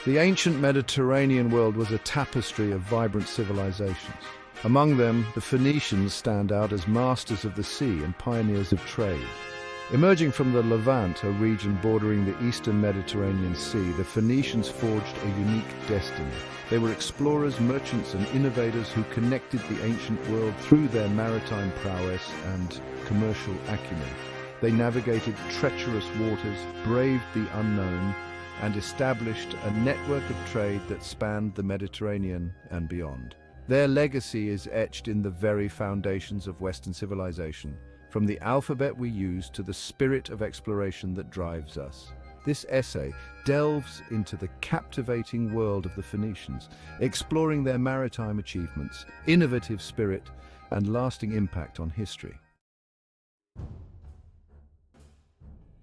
The ancient Mediterranean world was a tapestry of vibrant civilizations. Among them, the Phoenicians stand out as masters of the sea and pioneers of trade. Emerging from the Levant, a region bordering the eastern Mediterranean Sea, the Phoenicians forged a unique destiny. They were explorers, merchants, and innovators who connected the ancient world through their maritime prowess and commercial acumen. They navigated treacherous waters, braved the unknown, and established a network of trade that spanned the Mediterranean and beyond. Their legacy is etched in the very foundations of Western civilization, from the alphabet we use to the spirit of exploration that drives us. This essay delves into the captivating world of the Phoenicians, exploring their maritime achievements, innovative spirit, and lasting impact on history.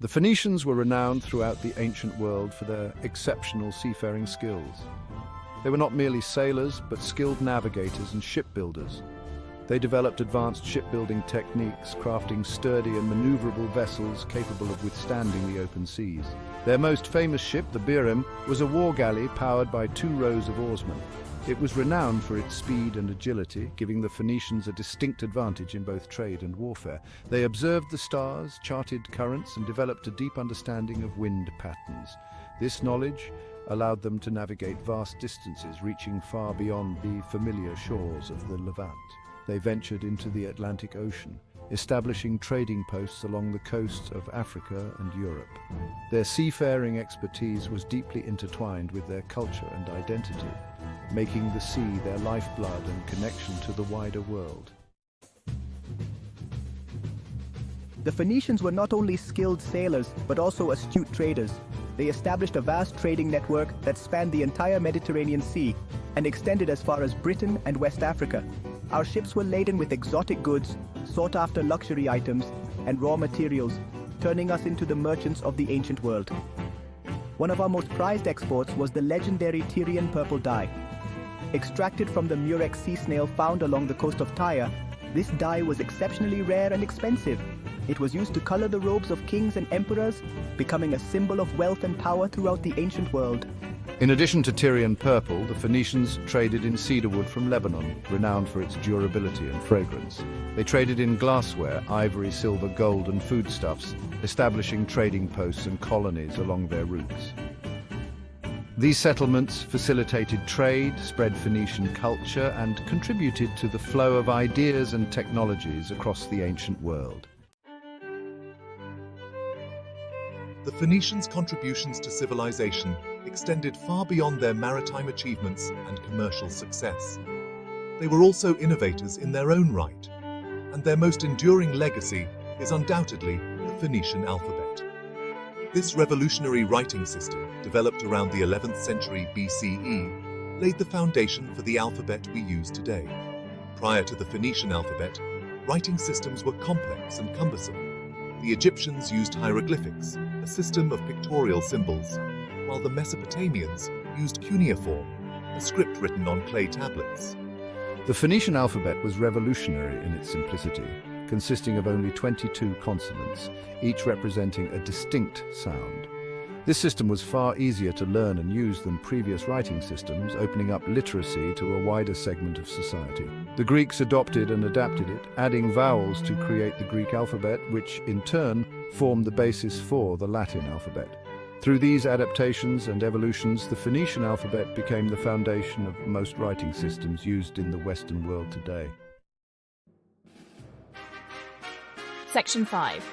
The Phoenicians were renowned throughout the ancient world for their exceptional seafaring skills. They were not merely sailors, but skilled navigators and shipbuilders. They developed advanced shipbuilding techniques, crafting sturdy and maneuverable vessels capable of withstanding the open seas. Their most famous ship, the Maritime, was a war galley powered by 2 rows of oarsmen. It was renowned for its speed and agility, giving the Phoenicians a distinct advantage in both trade and warfare. They observed the stars, charted currents, and developed a deep understanding of wind patterns. This knowledge allowed them to navigate vast distances, reaching far beyond the familiar shores of the Levant. They ventured into the Atlantic Ocean, establishing trading posts along the coasts of Africa and Europe. Their seafaring expertise was deeply intertwined with their culture and identity, making the sea their lifeblood and connection to the wider world. The Phoenicians were not only skilled sailors, but also astute traders. They established a vast trading network that spanned the entire Mediterranean Sea and extended as far as Britain and West Africa. Our ships were laden with exotic goods, sought-after luxury items, and raw materials, turning us into the merchants of the ancient world. One of our most prized exports was the legendary Tyrian purple dye. Extracted from the murex sea snail found along the coast of Tyre, this dye was exceptionally rare and expensive. It was used to color the robes of kings and emperors, becoming a symbol of wealth and power throughout the ancient world. In addition to Tyrian purple, the Phoenicians traded in cedarwood from Lebanon, renowned for its durability and fragrance. They traded in glassware, ivory, silver, gold, and foodstuffs, establishing trading posts and colonies along their routes. These settlements facilitated trade, spread Phoenician culture, and contributed to the flow of ideas and technologies across the ancient world. The Phoenicians' contributions to civilization extended far beyond their maritime achievements and commercial success. They were also innovators in their own right, and their most enduring legacy is undoubtedly the Phoenician alphabet. This revolutionary writing system, developed around the 11th century BCE, laid the foundation for the alphabet we use today. Prior to the Phoenician alphabet, writing systems were complex and cumbersome. The Egyptians used hieroglyphics, a system of pictorial symbols, while the Mesopotamians used cuneiform, a script written on clay tablets. The Phoenician alphabet was revolutionary in its simplicity, consisting of only 22 consonants, each representing a distinct sound. This system was far easier to learn and use than previous writing systems, opening up literacy to a wider segment of society. The Greeks adopted and adapted it, adding vowels to create the Greek alphabet, which in turn formed the basis for the Latin alphabet. Through these adaptations and evolutions, the Phoenician alphabet became the foundation of most writing systems used in the Western world today. Section 5.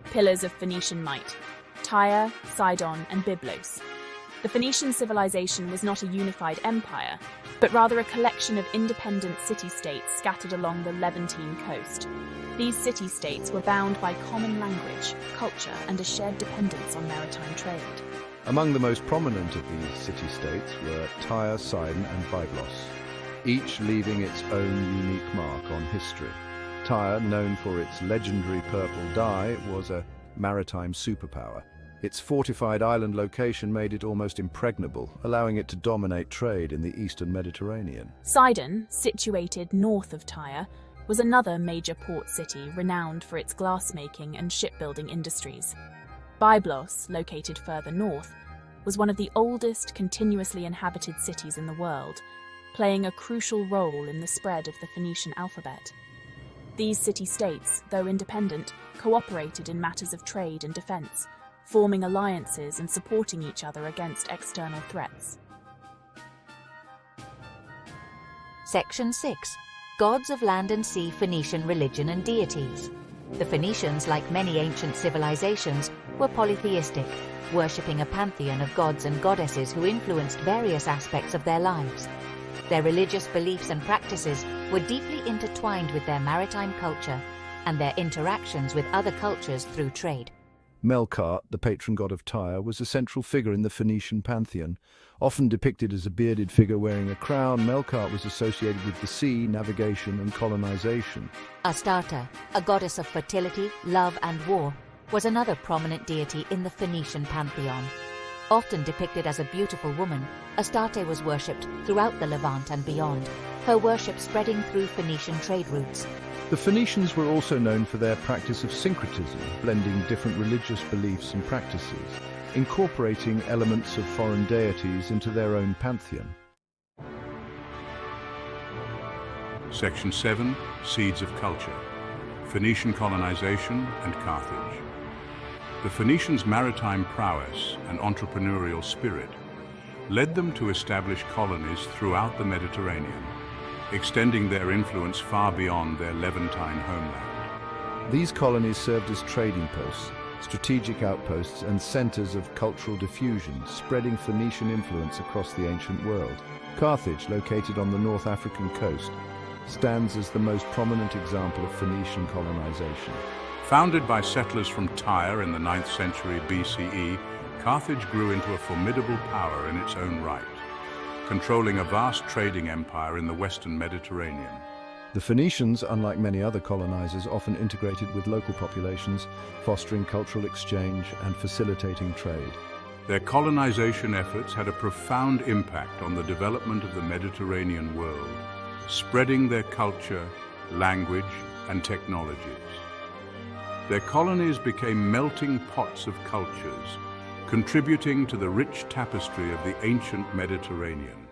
Pillars of Phoenician Might. Tyre, Sidon and Byblos. The Phoenician civilization was not a unified empire, but rather a collection of independent city-states scattered along the Levantine coast. These city-states were bound by common language, culture, and a shared dependence on maritime trade. Among the most prominent of these city-states were Tyre, Sidon and Byblos, each leaving its own unique mark on history. Tyre, known for its legendary purple dye, was a maritime superpower. Its fortified island location made it almost impregnable, allowing it to dominate trade in the eastern Mediterranean. Sidon, situated north of Tyre, was another major port city renowned for its glassmaking and shipbuilding industries. Byblos, located further north, was one of the oldest continuously inhabited cities in the world, playing a crucial role in the spread of the Phoenician alphabet. These city-states, though independent, cooperated in matters of trade and defense, forming alliances and supporting each other against external threats. Section 6. Gods of land and sea Phoenician religion and deities. The Phoenicians, like many ancient civilizations, were polytheistic, worshipping a pantheon of gods and goddesses who influenced various aspects of their lives. Their religious beliefs and practices were deeply intertwined with their maritime culture and their interactions with other cultures through trade. Melqart, the patron god of Tyre, was a central figure in the Phoenician pantheon. Often depicted as a bearded figure wearing a crown, Melqart was associated with the sea, navigation and colonization. Astarte, a goddess of fertility, love and war, was another prominent deity in the Phoenician pantheon. Often depicted as a beautiful woman, Astarte was worshipped throughout the Levant and beyond, her worship spreading through Phoenician trade routes. The Phoenicians were also known for their practice of syncretism, blending different religious beliefs and practices, incorporating elements of foreign deities into their own pantheon. Section 7. Seeds of Culture. Phoenician colonization and Carthage. The Phoenicians' maritime prowess and entrepreneurial spirit led them to establish colonies throughout the Mediterranean, extending their influence far beyond their Levantine homeland. These colonies served as trading posts, strategic outposts and centers of cultural diffusion, spreading Phoenician influence across the ancient world. Carthage, located on the North African coast, stands as the most prominent example of Phoenician colonization. Founded by settlers from Tyre in the 9th century BCE, Carthage grew into a formidable power in its own right, controlling a vast trading empire in the western Mediterranean. The Phoenicians, unlike many other colonizers, often integrated with local populations, fostering cultural exchange and facilitating trade. Their colonization efforts had a profound impact on the development of the Mediterranean world, spreading their culture, language, and technologies. Their colonies became melting pots of cultures, contributing to the rich tapestry of the ancient Mediterranean.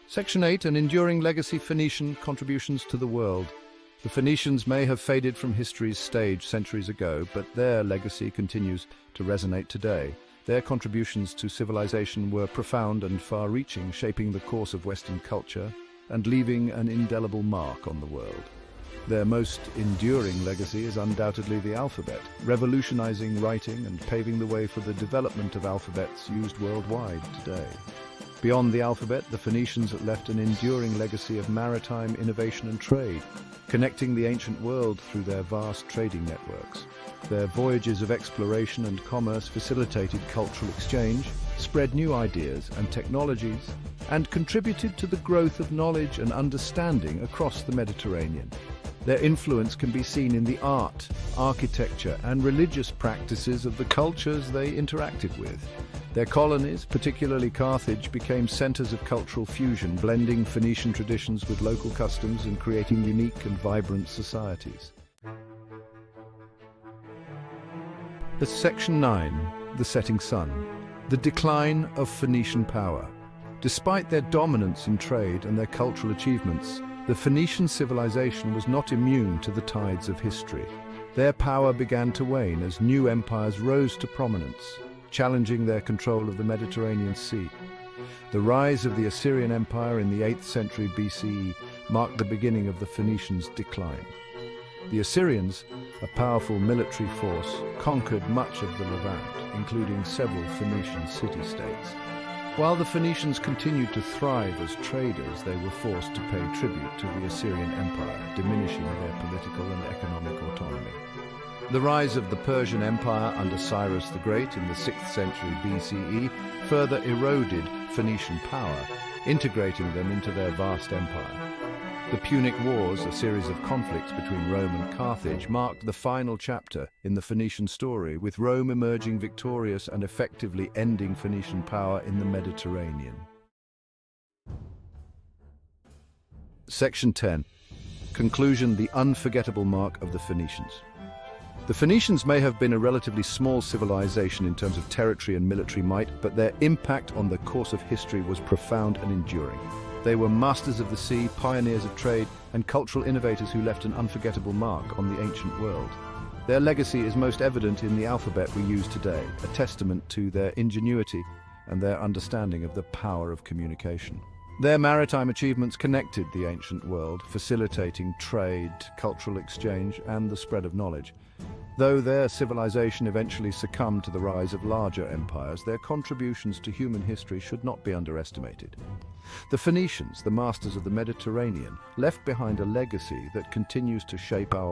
Section 8. An enduring legacy: Phoenician contributions to the world. The Phoenicians may have faded from history's stage centuries ago, but their legacy continues to resonate today. Their contributions to civilization were profound and far-reaching, shaping the course of Western culture and leaving an indelible mark on the world. Their most enduring legacy is undoubtedly the alphabet, revolutionizing writing and paving the way for the development of alphabets used worldwide today. Beyond the alphabet, the Phoenicians left an enduring legacy of maritime innovation and trade, connecting the ancient world through their vast trading networks. Their voyages of exploration and commerce facilitated cultural exchange, spread new ideas and technologies, and contributed to the growth of knowledge and understanding across the Mediterranean. Their influence can be seen in the art, architecture, and religious practices of the cultures they interacted with. Their colonies, particularly Carthage, became centers of cultural fusion, blending Phoenician traditions with local customs and creating unique and vibrant societies. Section 9. The Setting Sun. The decline of Phoenician power. Despite their dominance in trade and their cultural achievements, the Phoenician civilization was not immune to the tides of history. Their power began to wane as new empires rose to prominence, challenging their control of the Mediterranean Sea. The rise of the Assyrian Empire in the 8th century BCE marked the beginning of the Phoenicians' decline. The Assyrians, a powerful military force, conquered much of the Levant, including several Phoenician city-states. While the Phoenicians continued to thrive as traders, they were forced to pay tribute to the Assyrian Empire, diminishing their political and economic autonomy. The rise of the Persian Empire under Cyrus the Great in the 6th century BCE further eroded Phoenician power, integrating them into their vast empire. The Punic Wars, a series of conflicts between Rome and Carthage, marked the final chapter in the Phoenician story, with Rome emerging victorious and effectively ending Phoenician power in the Mediterranean. Section 10. Conclusion: the unforgettable mark of the Phoenicians. The Phoenicians may have been a relatively small civilization in terms of territory and military might, but their impact on the course of history was profound and enduring. They were masters of the sea, pioneers of trade, and cultural innovators who left an unforgettable mark on the ancient world. Their legacy is most evident in the alphabet we use today, a testament to their ingenuity and their understanding of the power of communication. Their maritime achievements connected the ancient world, facilitating trade, cultural exchange, and the spread of knowledge. Though their civilization eventually succumbed to the rise of larger empires, their contributions to human history should not be underestimated. The Phoenicians, the masters of the Mediterranean, left behind a legacy that continues to shape our